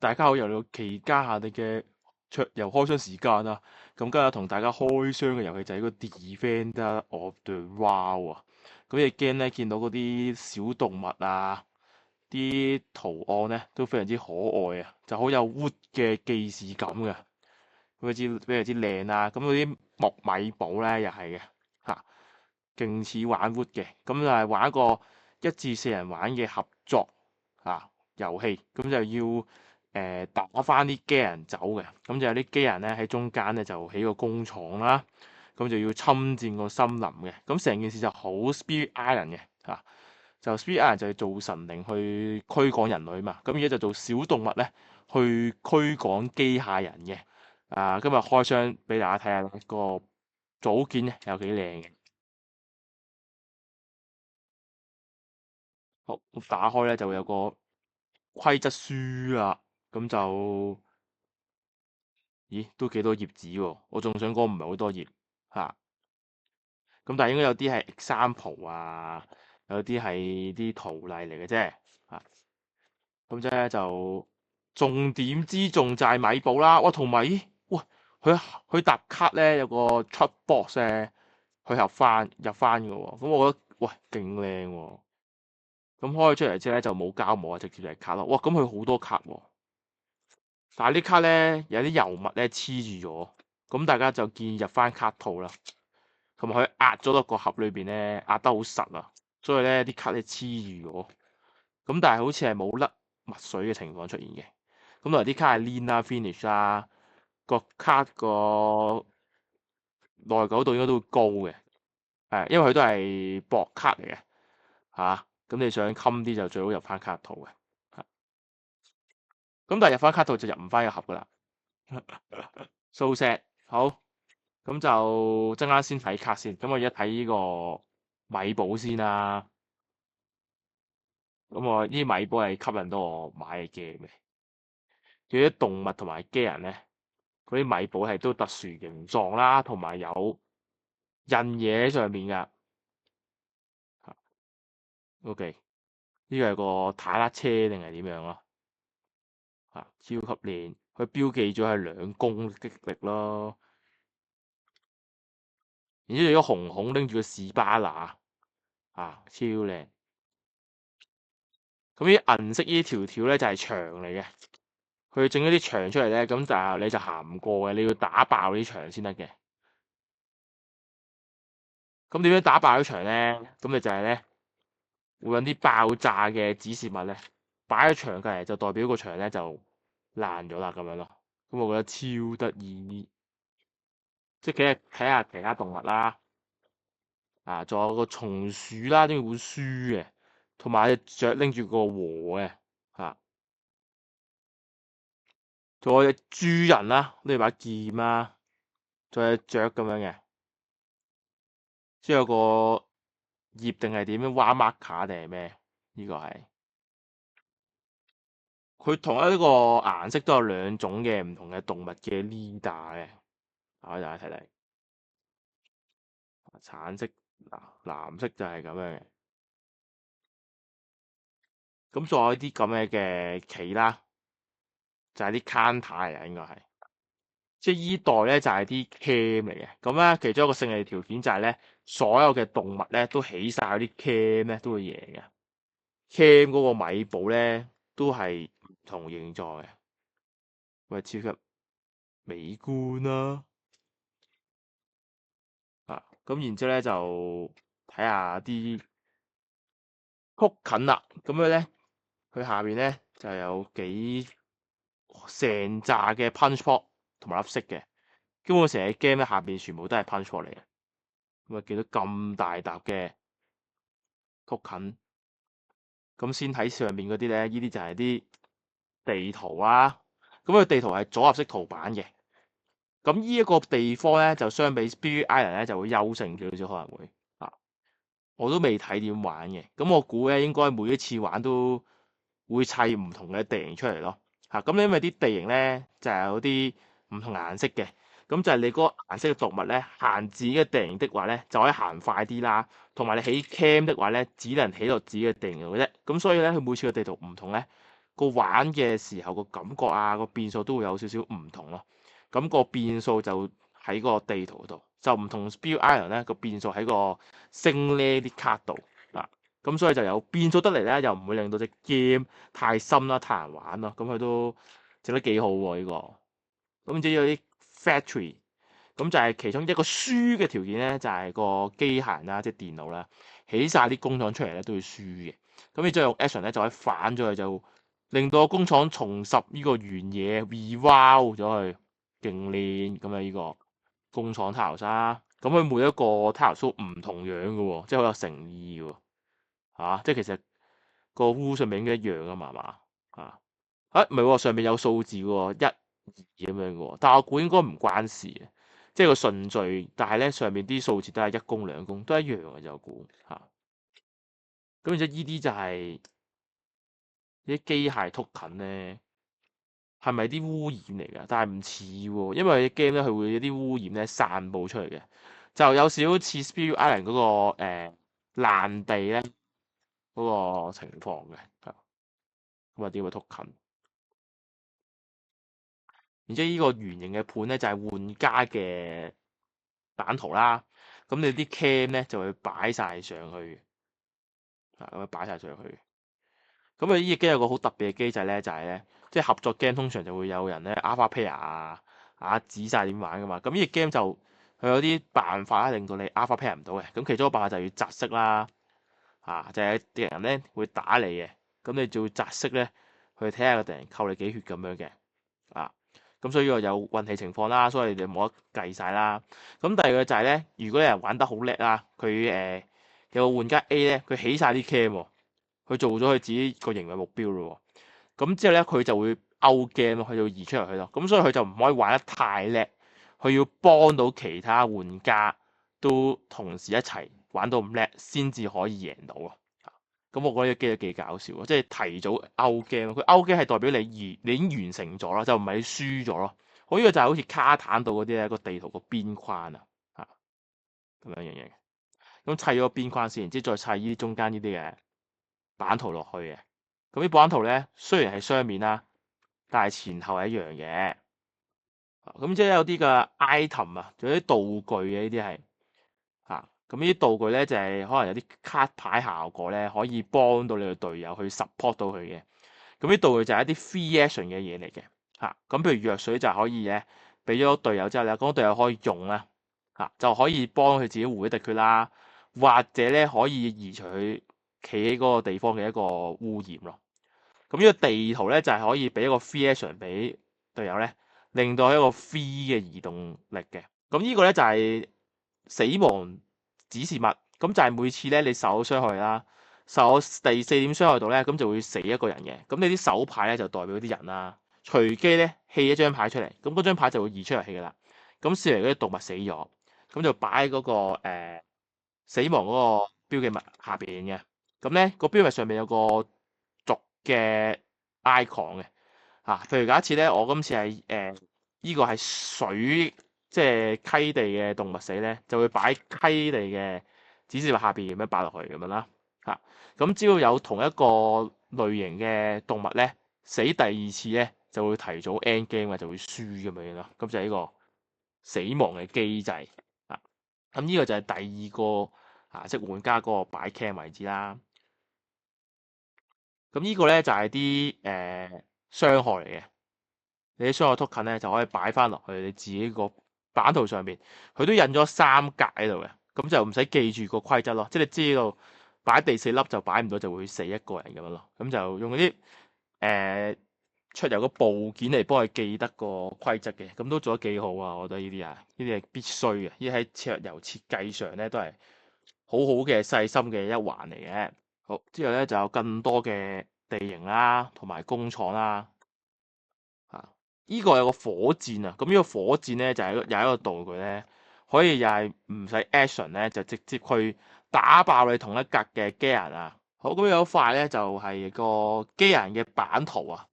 大家好，又到期間限定嘅桌遊開箱時間啦。咁今日同大家開箱嘅遊戲就係個 Defender of the Wild 啊。咁呢隻 game 咧，見到嗰啲小動物啊，啲圖案咧都非常之可愛啊，就好有 Wood 嘅既視感嘅，非常之靚啊。咁嗰啲木米堡咧又係嘅嚇，勁似玩 Wood 嘅。咁就係玩一個1至4人玩嘅合作遊戲，咁就要打翻啲機人走嘅，咁就有啲機人咧喺中間咧就起個工廠啦，咁就要侵佔個森林嘅，咁成件事就好 Spirit Island 嘅就 Spirit Island 就係做神靈去驅趕人類嘛，咁而家就做小動物咧去驅趕機械人嘅。今日開箱俾大家睇下個組件咧有幾靚嘅。好，打開咧就會有個規則書啦，咁就咦都幾多頁紙喎，我仲想講唔係好多頁嚇。咁但係應該有啲係 example 啊，有啲係啲圖例嚟嘅啫嚇。咁啫就重點之重就係米寶啦。哇，同埋咦，喂，佢搭卡咧有個出 box 咧，佢入翻嘅喎。咁我覺得喂勁靚喎。咁開咗出嚟之後咧就冇膠膜啊，直接就係卡咯。哇，咁佢好多卡喎。但係啲卡咧有啲油墨咧黐住咗，咁大家就建議入翻卡套啦。同埋佢壓咗落個盒裏邊咧，壓得好實啊，所以咧啲卡咧黐住咗。咁但係好似係冇甩墨水嘅情況出現嘅。咁同埋啲卡係黏啦、finish 啦，個卡個耐久度應該都會高嘅。因為佢都係薄卡嚟嘅嚇。咁你想襟啲就最好入翻卡套嘅。咁但係入翻卡套就入唔翻個盒噶啦。掃石好。咁就陣間先睇卡先。咁我而家睇呢個米寶先啦。咁我呢啲米寶係吸引到我買嘅 game 嘅。佢啲動物同埋機人咧，嗰啲米寶係都特殊形狀啦，同埋有印嘢喺上面噶。OK，呢個係個坦克車定係點樣咯？超級靚，佢標記咗係2攻擊力咯。然之後有個紅紅拎住個士巴拿，超靚。咁啲銀色呢條條咧就係牆嚟嘅，佢整咗啲牆出嚟咧，咁但係你就行唔過嘅，你要打爆啲牆先得嘅。咁點樣打爆啲牆咧？咁你就係咧會揾啲爆炸嘅指示物咧，擺喺牆隔離，就代表個牆咧就爛咗啦咁樣咯。咁我覺得超得意，即係睇下其他動物啦，仲有個松鼠啦，拎住本書嘅，同埋隻雀拎住個禾嘅，仲有隻豬人啦，拎住把劍啦，仲有隻雀咁樣嘅，之後有個葉定係點樣挖 marker 定係咩？呢個係佢同一個顏色都有2種嘅唔同嘅動物嘅 leader 嘅，大家睇睇，橙色藍色就係咁樣嘅。咁仲有啲咁嘅旗啦，就係啲 counter 嚟嘅應該係，即係依代咧就係啲 cam 嚟嘅。咁咧其中一個勝利條件就係咧，所有嘅動物咧都起晒嗰啲 cam 咧都會贏嘅。cam 嗰個米寶咧都係唔同形狀嘅，喂，超級美觀啦。咁然之後咧就睇下啲曲近啦。咁樣咧，佢下邊咧就有成扎嘅 punch pop 同埋粒色嘅。基本成隻 game 咧下邊全部都係 punch pop 嚟嘅。咁啊見到咁大沓嘅曲近，咁先睇上面嗰啲咧，呢啲就係啲地圖啦。咁個地圖係組合式圖版嘅。咁呢一個地方咧，就相比 Spirit Island 咧就會優勝少少，可能會我都未睇點玩嘅。咁我估咧應該每一次玩都會砌唔同嘅地形出嚟咯。咁因為啲地形咧就係有啲唔同顏色嘅，咁就係你嗰個顏色嘅動物咧行自己嘅地形的話咧就可以行快啲啦，同埋你起 cam 的話咧只能起到自己嘅地形度嘅啫。咁所以咧佢每次嘅地圖唔同咧，個玩嘅時候個感覺啊，個變數都會有少少唔同咯。咁個變數就喺個地圖度，就唔同 Spill Island 咧個變數喺個升呢啲卡度啊。咁所以就有變數得嚟咧，又唔會令到隻 game 太深啦，太難玩咯。咁佢都整得幾好喎呢個。咁至於有啲 factory，咁就係其中一個輸嘅條件咧，就係個機械人啦，即係電腦啦，起晒啲工廠出嚟咧都要輸嘅。咁你再用 action 咧，就可以反咗佢，就令到個工廠重拾呢個原野 rewow 咗佢，勁練咁啊！呢個工廠 tiles 啦，咁佢每一個 tiles 都唔同樣嘅喎，即係好有誠意喎。即係其實個烏上面應該一樣噶嘛，係嘛？唔係喎，上面有數字喎，一、二咁樣嘅喎，但係我估應該唔關事嘅，即係個順序，但係咧上面啲數字都係一公兩公，都一樣嘅就估嚇。咁然之後依啲就係啲機械 token 咧，係咪啲污染嚟㗎？但係唔似喎，因為 game 咧佢會有啲污染咧散佈出嚟嘅，就有少少似 Spirit Island 嗰個爛地咧嗰個情況嘅，咁啊啲個 token。然之後呢個圓形嘅盤咧就係玩家嘅版圖啦，咁你啲 cam 咧就會擺晒上去，咁樣擺晒上去。咁啊，呢隻機有個好特別嘅機制咧，就係咧，即係合作 game 通常就會有人咧 alpha pair 指晒點玩噶嘛。咁呢隻 game 就佢有啲辦法令到你 alpha pair 唔到嘅。咁其中一個辦法就係要擲色啦，就係敵人咧會打你嘅，咁你就要擲色咧去睇下個敵人扣你幾血咁樣嘅，咁所以呢個有運氣情況啦，所以你冇得計晒啦。咁第二個就係咧，如果有人玩得好叻啦，佢有個玩家 A 咧，佢起晒啲 cam 喎。佢做咗佢自己個營運目標咯喎，咁之後咧佢就會 out game 咯，佢就會移出嚟去咯，咁所以佢就唔可以玩得太叻，佢要幫到其他玩家都同時一齊玩到咁叻，先至可以贏到啊！咁我覺得呢個機都幾搞笑啊，即係提早 out game，佢 out game 係代表你已經完成咗啦，就唔係你輸咗咯。我呢個就係好似卡坦度嗰啲咧個地圖個邊框啊，咁樣嘅，咁砌咗個邊框先，然之後再砌呢啲中間呢啲嘅版圖落去嘅，咁啲版圖咧雖然係雙面啦，但係前後係一樣嘅。咁即係有啲嘅 item 啊，仲有啲道具嘅呢啲係咁呢啲道具咧就係可能有啲卡牌效果咧，可以幫到你嘅隊友去 support 到佢嘅。咁啲道具就係一啲 free action 嘅嘢嚟嘅，咁譬如藥水就可以咧，俾咗隊友之後咧，嗰個隊友可以用啦，就可以幫佢自己回敵血啦，或者咧可以移除佢企喺嗰個地方嘅一個污染咯。咁呢個地圖咧就係可以俾一個 free action 俾隊友咧，令到一個 free 嘅移動力嘅。咁呢個咧就係死亡指示物，咁就係每次咧你受傷害啦，受第四點傷害到咧，咁就會死一個人嘅。咁你啲手牌咧就代表啲人啦，隨機咧棄一張牌出嚟，咁嗰張牌就會移出嚟棄噶啦。咁視為嗰啲動物死咗，咁就擺喺嗰個死亡嗰個標記物下邊嘅。咁咧個標記物上面有個族嘅 icon 嘅，譬如假設咧，我今次係呢個係水，即係溪地嘅動物死咧，就會擺溪地嘅指示物下邊咁樣擺落去咁樣啦，咁只要有同一個類型嘅動物咧死第二次咧，就會提早 end game 就會輸咁樣咯，咁就係呢個死亡嘅機制咁呢個就係第二個即係玩家嗰個擺 cam 位置啦。咁呢個咧就係啲傷害嚟嘅，你啲傷害 token 咧就可以擺翻落去你自己個版圖上面，佢都印咗3格喺度嘅，咁就唔使記住個規則咯，即係你知道擺第4粒就擺唔到就會死一個人咁樣咯，咁就用嗰啲出遊個部件嚟幫佢記得個規則嘅，咁都做得幾好啊！我覺得呢啲呢啲係必須嘅，呢啲喺桌遊設計上咧都係好好嘅細心嘅一環嚟嘅。好，之後咧就有更多嘅地形啦，同埋工廠啦。依個有個火箭啊，咁呢個火箭咧就係又係一個道具咧，可以又係唔使 action 咧，就直接去打爆你同一格嘅機人啊。好，咁有一塊咧就係個機人嘅版圖啊。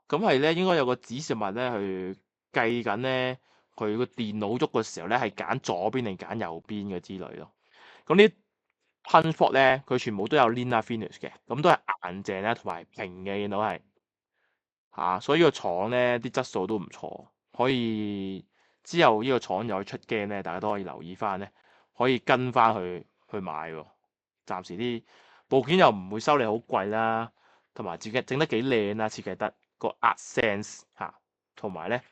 咁係咧應該有個指示物咧去計緊咧，佢個電腦喐嘅時候咧係揀左邊定揀右邊嘅之類咯。咁呢 Punch Board 咧，佢全部都有 linear finish 嘅，咁都係硬淨咧同埋平嘅，見到係嚇，所以呢個廠咧啲質素都唔錯，可以之後呢個廠有出 game 咧，大家都可以留意翻咧，可以跟翻去買喎。暫時啲部件又唔會收你好貴啦，同埋自己整得幾靚啦，設計得個 art sense 嚇，同埋咧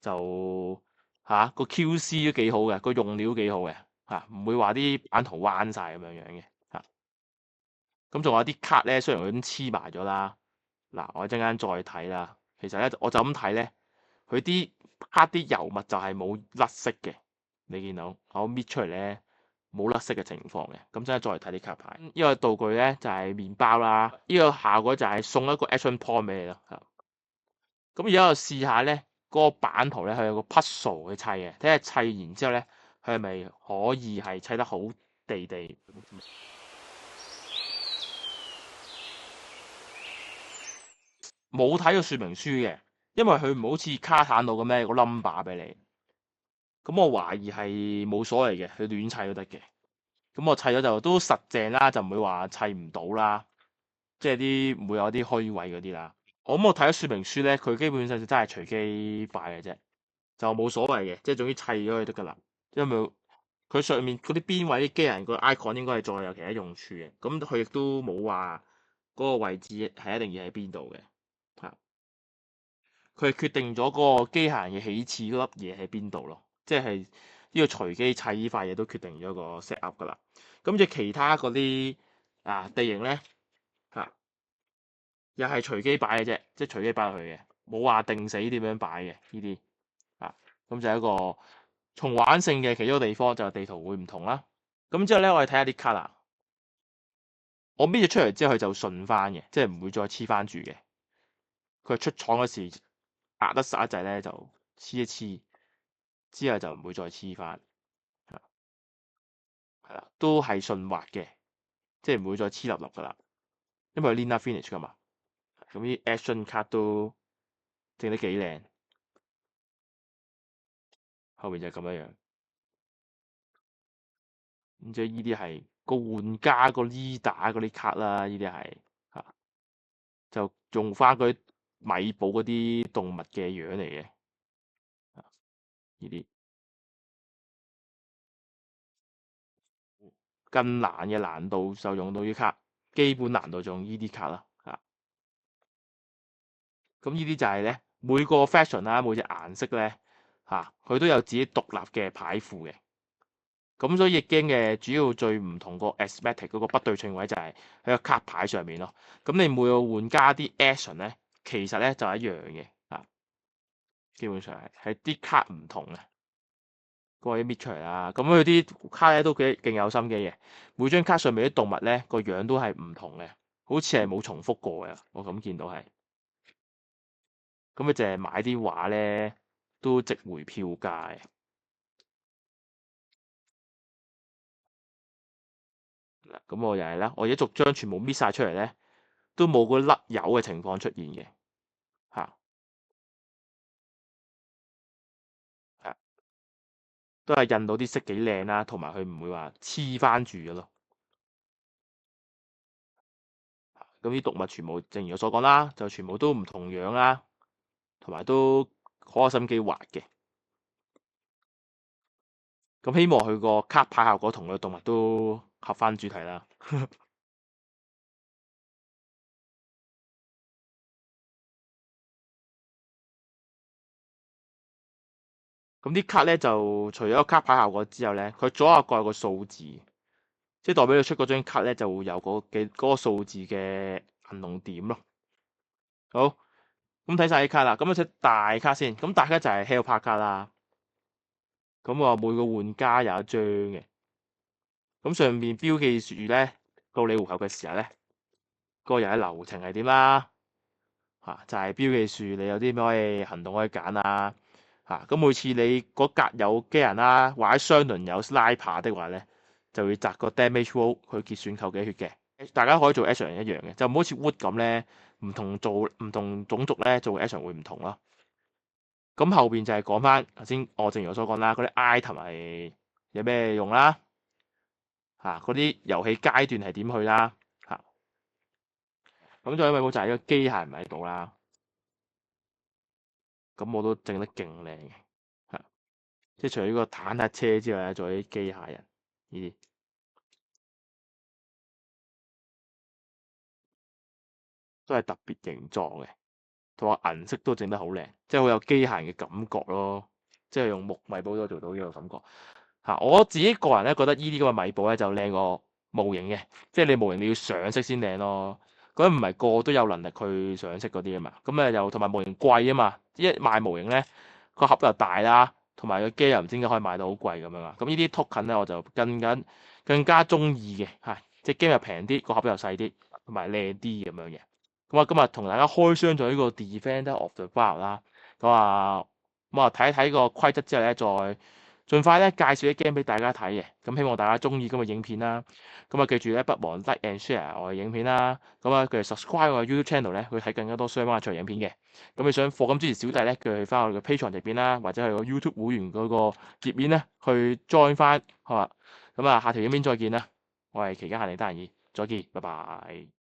就個 QC 都幾好嘅，個用料幾好嘅嚇，唔會話啲版圖彎晒咁樣嘅嚇。咁仲有啲卡咧，雖然佢已經黐埋咗啦，嗱我一陣間再睇啦。其實咧我就咁睇咧，佢啲卡啲油墨就係冇甩色嘅，你見到我搣出嚟咧冇甩色嘅情況嘅。咁陣間再嚟睇啲卡牌。呢個道具咧就係麵包啦，呢個效果就係送一個 action point 俾你咯。咁而家我試下咧，嗰個版圖咧佢有個 puzzle 去砌嘅，睇下砌完之後咧，佢係咪可以係砌得好地地？冇睇過說明書嘅，因為佢唔好似卡坦度咁樣有個 number 俾你。咁我懷疑係冇所謂嘅，佢亂砌都得嘅。咁我砌咗就都實淨啦，就唔會話砌唔到啦，即係啲唔會有啲虛位嗰啲啦。我睇咗說明書咧，佢基本上就真係隨機擺嘅啫，就冇所謂嘅，即係總之砌咗佢得噶啦。因為佢上面嗰啲邊位啲機人個 icon 應該係再有其他用處嘅，咁佢亦都冇話嗰個位置係一定要喺邊度嘅。佢係決定咗嗰個機械人嘅起始嗰粒嘢喺邊度咯，即係呢個隨機砌呢塊嘢都決定咗個 set up 噶啦。咁即其他嗰啲地形咧又係隨機擺嘅啫，即係隨機擺落去嘅，冇話定死點樣擺嘅呢啲咁就係一個重玩性嘅其中一個地方，就係地圖會唔同啦。咁之後咧，我哋睇下啲卡啦。我搣咗出嚟之後，佢就順翻嘅，即係唔會再黐翻住嘅。佢出廠嗰時壓得實一滯咧，就黐一黐，之後就唔會再黐翻，係啦，都係順滑嘅，即係唔會再黐立立噶啦，因為 Linear Finish 噶嘛。咁啲 Action 卡都整得幾靚，後面就咁樣樣。咁即係呢啲係個玩家個 leader 嗰啲卡啦，呢啲係就用翻嗰啲米寶嗰啲動物嘅樣嚟嘅，呢啲更難嘅難度就用到呢啲卡，基本難度就用呢啲卡啦。咁呢啲就係咧每個 fashion 啦，每隻顏色咧佢都有自己獨立嘅牌庫嘅。咁所以易經嘅主要最唔同個 asthmatic 嗰個不對稱位就係喺個卡牌上面咯。咁你每個玩家啲 action 咧，其實咧就係一樣嘅基本上係啲卡唔同嘅。個位搣出嚟啦，咁佢啲卡咧都幾勁有心機嘅。每張卡上面啲動物咧個樣都係唔同嘅，好似係冇重複過嘅。我咁見到係。咁佢淨係買啲畫咧，都值回票價嘅。嗱，咁我又係啦，我而家逐張全部搣晒出嚟咧，都冇個甩油嘅情況出現嘅，都係印到啲色幾靚啦，同埋佢唔會話黐翻住嘅咯。咁啲動物全部正如我所講啦，就全部都唔同樣啦，同埋都好有心機畫嘅。咁希望佢個卡牌效果同個動物都合翻主題啦。咁啲卡咧就除咗卡牌效果之後咧，佢左下角有個數字，即係代表你出嗰張卡咧就會有嗰個數字嘅銀龍點咯。好，咁睇晒啲卡啦，咁啊出大卡先。咁大卡就係 Helper 卡啦。咁我每個玩家有一張嘅。咁上面標記住咧，到你回合嘅時候咧，個人嘅流程係點啦？就係標記住你有啲咩可以行動可以揀啊。咁每次你嗰格有機人啦，或者雙輪有 sniper 的話咧，就會擲個 damage roll 去結算扣幾血嘅。大家可以做 action 一樣嘅，就唔好似 wood 咁咧，唔同種族咧做 action 會唔同咯。咁後邊就係講翻頭先，正如我所講啦，嗰啲 item 係有咩用啦？嗰啲遊戲階段係點去啦嚇。咁仲有一位就係個機械人喺度啦，咁我都整得勁靚嘅嚇，即係除咗呢個坦克車之外咧，仲有啲機械人呢啲都係特別形狀嘅，同埋銀色都整得好靚，即係好有機械人嘅感覺咯，即係用木米寶都做到呢個感覺。我自己個人咧覺得呢啲咁嘅米寶咧就靚過模型嘅，即係你模型你要上色先靚咯。嗰啲唔係個個都有能力去上色嗰啲啊嘛。咁啊又同埋模型貴啊嘛，一賣模型咧個盒又大啦，同埋個機又唔知點解可以賣到好貴咁樣啊。咁呢啲 token 咧我就更加中意嘅嚇，即係機又平啲，個盒又細啲，同埋靚啲咁樣嘅。咁啊今日同大家開箱咗呢個 Defender of the Wild 啦，咁啊睇一睇個規則之後咧再。盡快咧介紹啲 game 俾大家睇嘅，咁希望大家中意今日影片啦。咁啊記住咧，不忘 like and share 我嘅影片啦。咁啊，佢哋 subscribe 我嘅 YouTube channel 咧，去睇更加多相關嘅趣影片嘅。咁你想課金支持小弟咧，佢去翻我哋嘅 Patreon 入邊啦，或者係個 YouTube 會員嗰個頁面咧，去 join 翻，好嘛？咁啊，下條影片再見啦。我係期間限定單人2，再見，拜拜。